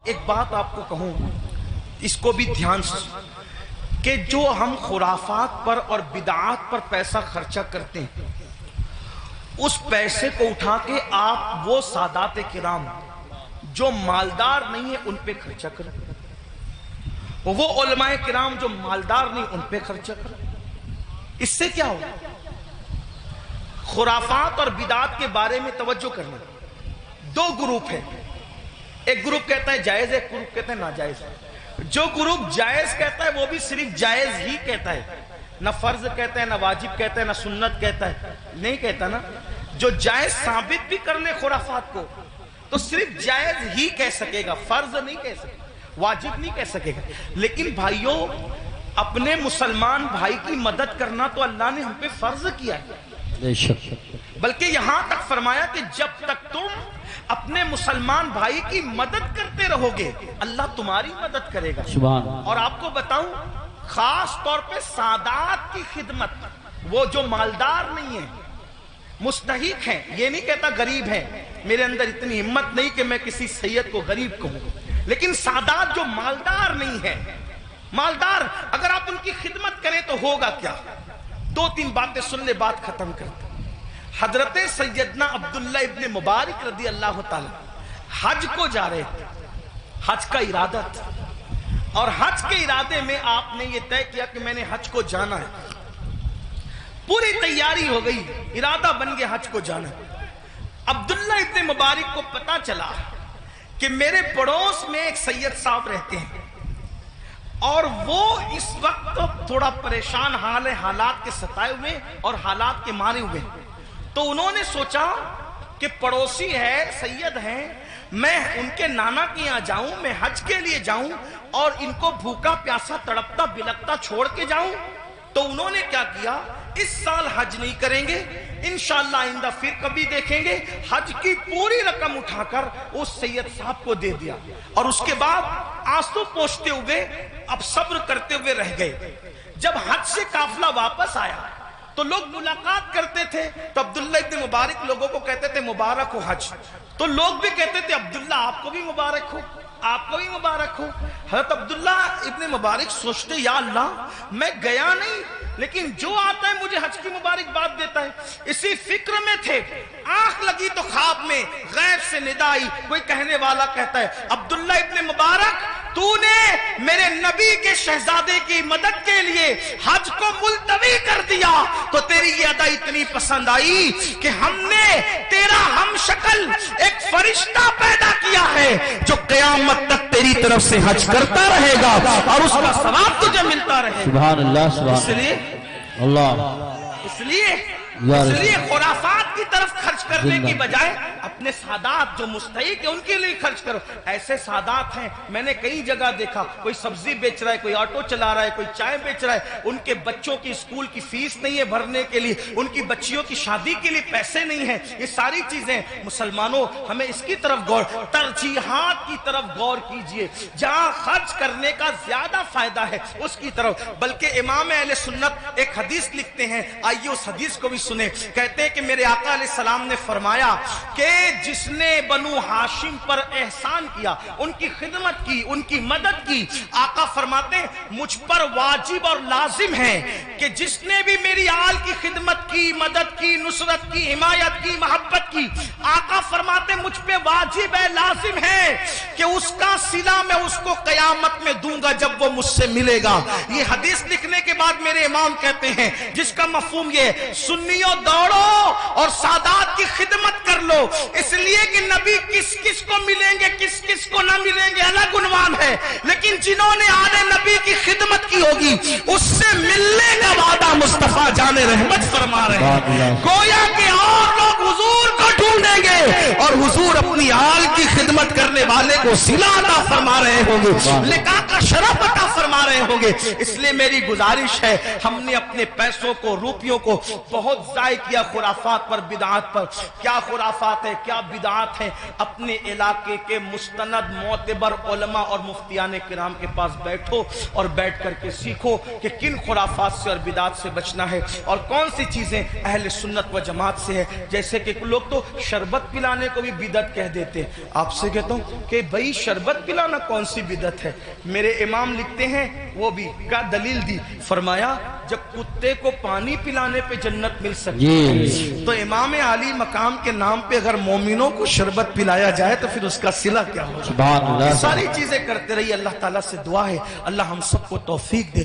ایک بات آپ کو کہوں، اس کو بھی دھیان سے، کہ جو ہم خرافات پر اور بدعات پر پیسہ خرچہ کرتے ہیں، اس پیسے کو اٹھا کے آپ وہ سادات کرام جو مالدار نہیں ہیں ان پہ خرچہ کریں، وہ علماء کرام جو مالدار نہیں ان پہ خرچہ کریں۔ اس سے کیا ہوگا؟ خرافات اور بدعات کے بارے میں توجہ کرنا۔ دو گروپ ہیں، ایک گروپ کہتا ہے جائز ہے، ایک گروپ کہتا ہے ناجائز ہے۔ جو گروپ جائز کہتا ہے وہ بھی صرف جائز ہی کہتا ہے، نہ فرض کہتا ہے، نہ واجب کہتا ہے، نہ سنت کہتا ہے، نہیں کہتا نا۔ جو جائز ثابت بھی کر لے خرافات کو تو صرف جائز ہی کہہ سکے گا، فرض نہیں کہہ سکے گا، واجب نہیں کہہ سکے گا۔ لیکن بھائیوں، اپنے مسلمان بھائی کی مدد کرنا تو اللہ نے ہم پہ فرض کیا ہے، بلکہ یہاں تک فرمایا کہ جب تک تم اپنے مسلمان بھائی کی مدد کرتے رہو گے اللہ تمہاری مدد کرے گا۔ اور آپ کو بتاؤں، خاص طور پہ سادات کی خدمت، وہ جو مالدار نہیں ہیں، مستحق ہیں، یہ نہیں کہتا غریب ہیں، میرے اندر اتنی ہمت نہیں کہ میں کسی سید کو غریب کہوں، لیکن سادات جو مالدار نہیں ہیں، مالدار اگر آپ ان کی خدمت کریں تو ہوگا کیا؟ دو تین باتیں سن لے، بات ختم کرتے۔ حضرت سیدنا عبداللہ ابن مبارک رضی اللہ تعالی حج کو جا رہے تھے، حج کا ارادہ تھا، اور حج کے ارادے میں آپ نے یہ طے کیا کہ میں نے حج کو جانا ہے، پوری تیاری ہو گئی، ارادہ بن گیا حج کو جانا ہے۔ عبداللہ ابن مبارک کو پتا چلا کہ میرے پڑوس میں ایک سید صاحب رہتے ہیں اور وہ اس وقت تھوڑا پریشان حال ہے، حالات کے ستائے ہوئے اور حالات کے مارے ہوئے، تو انہوں نے سوچا کہ پڑوسی ہے، سید ہیں، میں ان کے نانا کے یہاں جاؤں، میں حج کے لیے جاؤں اور ان کو بھوکا پیاسا تڑپتا بلکتا چھوڑ کے جاؤں۔ تو انہوں نے کیا کیا، اس سال حج نہیں کریں گے، انشاءاللہ آئندہ پھر کبھی دیکھیں گے، حج کی پوری رقم اٹھا کر اس سید صاحب کو دے دیا، اور اس کے بعد آنسو پوچھتے ہوئے اب صبر کرتے ہوئے رہ گئے۔ جب حج سے قافلہ واپس آیا تو لوگ ملاقات کرتے تھے، تو عبداللہ ابن مبارک لوگوں کو کہتے تھے مبارک ہو حج، تو لوگ بھی کہتے تھے عبداللہ آپ کو بھی مبارک ہو، آپ کو بھی مبارک ہو۔ حضرت عبداللہ ابن مبارک سوچتے یا اللہ میں گیا نہیں، لیکن جو آتا ہے مجھے حج کی مبارک بات دیتا ہے۔ اسی فکر میں تھے، آنکھ لگی تو خواب میں غیب سے ندا آئی، کوئی کہنے والا کہتا ہے عبداللہ ابن مبارک تو نے میرے نبی کے شہزادے کی مدد کے لیے حج کو ملتوی کر دیا، تو تیری یہ ادا اتنی پسند آئی کہ ہم نے تیرا ہم شکل ایک فرشتہ پیدا کیا ہے جو قیامت تک تیری طرف سے حج کرتا رہے گا اور اس کا ثواب تجھے ملتا رہے گا۔ سبحان اللہ، سبحان اس لیے خرافات کی طرف خرچ کرنے کی بجائے اپنے سادات جو مستحق ہیں ان کے لیے خرچ کرو۔ ایسے سادات ہیں، میں نے کئی جگہ دیکھا، کوئی سبزی بیچ رہا ہے، کوئی آٹو چلا رہا ہے، کوئی چائے بیچ رہا ہے، ان کے بچوں کی اسکول کی فیس نہیں ہے بھرنے کے لیے، ان کی بچیوں کی شادی کے لیے پیسے نہیں ہیں۔ یہ ساری چیزیں مسلمانوں ہمیں اس کی طرف غور، ترجیحات کی طرف غور کیجئے، جہاں خرچ کرنے کا زیادہ فائدہ ہے اس کی طرف۔ بلکہ امام اہل سنت ایک حدیث لکھتے ہیں، آئیے اس حدیث کو بھی سنیں۔ کہتے ہیں کہ میرے آقا علیہ السلام نے فرمایا کہ جس نے بنو ہاشم پر احسان کیا، ان کی خدمت کی، ان کی مدد کی، آقا فرماتے ہیں مجھ پر واجب اور لازم ہے کہ جس نے بھی میری آل کی خدمت کی، مدد کی، نصرت کی، حمایت کی، محبت کی، آقا فرماتے ہیں مجھ پہ واجب ہے، لازم ہے کہ اس کا صلہ میں اس کو قیامت میں دوں گا جب وہ مجھ سے ملے گا۔ یہ حدیث لکھنے کے بعد میرے امام کہتے ہیں جس کا مفہوم یہ سنیوں دوڑو اور سادات کی خدمت کر لو، اس لیے کہ نبی کس کس کو ملیں گے کس کس کو نہ ملیں گے الگ عنوان ہے، لیکن جنہوں نے آل نبی کی خدمت کی ہوگی اس سے ملنے کا وعدہ مصطفیٰ جان رحمت فرما رہے ہیں۔ گویا کہ اور لوگ حضور کو ڈھونڈیں گے اور حضور اپنی آل کی خدمت کرنے والے کو صلہ عطا فرما رہے ہوں گے، لقاء کا شرف عطا فرما فرما رہے ہوں گے. اس لیے میری گزارش ہے, ہم نے اپنے پیسوں کو, روپیوں کو بہت ضائع کیا خرافات پر, بدعات پر. کیا خرافات ہے, کیا بدعات ہیں؟ اپنے علاقے کے مستند معتبر علماء اور مفتیان کرام کے پاس بیٹھو اور بیٹھ کر کے سیکھو کہ کن خرافات سے اور بدعات سے بچنا ہے اور کون سی چیزیں اہل سنت و جماعت سے ہے. جیسے کہ لوگ تو شربت پلانے کو بھی بدعت کہہ دیتے. آپ سے کہتا ہوں کہ بھئی شربت پلانا کون سی بدعت ہے؟ میرے امام لکھتے ہیں, وہ بھی کیا دلیل دی, فرمایا جب کتے کو پانی پلانے پہ جنت مل سکتی ہے تو امام عالی مقام کے نام پہ اگر مومنوں کو شربت پلایا جائے تو پھر اس کا صلہ کیا ہوگا؟ ساری چیزیں کرتے رہیے. اللہ تعالیٰ سے دعا ہے اللہ ہم سب کو توفیق دے.